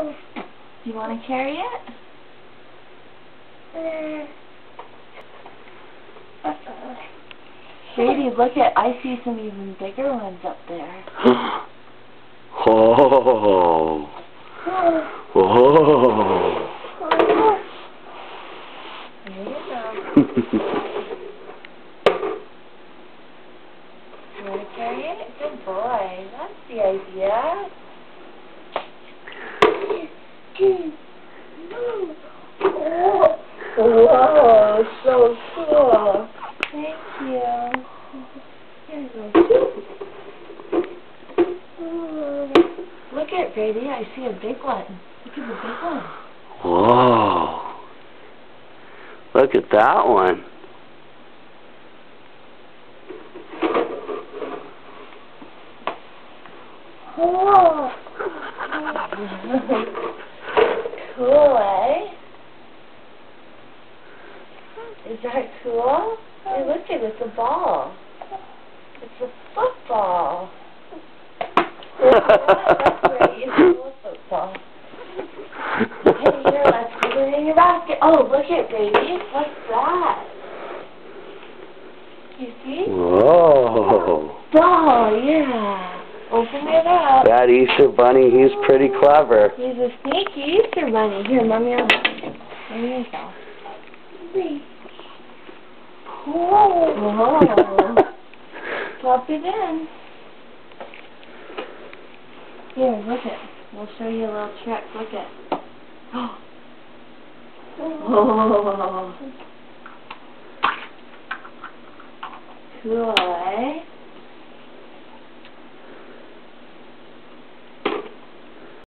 Do you want to carry it? Brady, look at, I see some even bigger ones up there. Oh. Oh. There you go. You want to carry it? Good boy. That's the idea. Whoa, so cool. Thank you. Here you go. Look at Brady, I see a big one. Look at the big one. Whoa. Look at that one. Whoa. Cool, eh? Is that cool? Hey, look at it, it's a ball. It's a football. That's great, it's a football. Hey, here, let's put it in your basket. Oh, look at Brady. What's that? You see? Whoa. Ball, yeah. Open it up. That Easter bunny, he's pretty clever. He's a sneaky Easter bunny. Here, Mommy, I'll help you. There you go. Whoa. Drop it in. Here, look it. We'll show you a little trick. Look it. Oh. Cool, eh?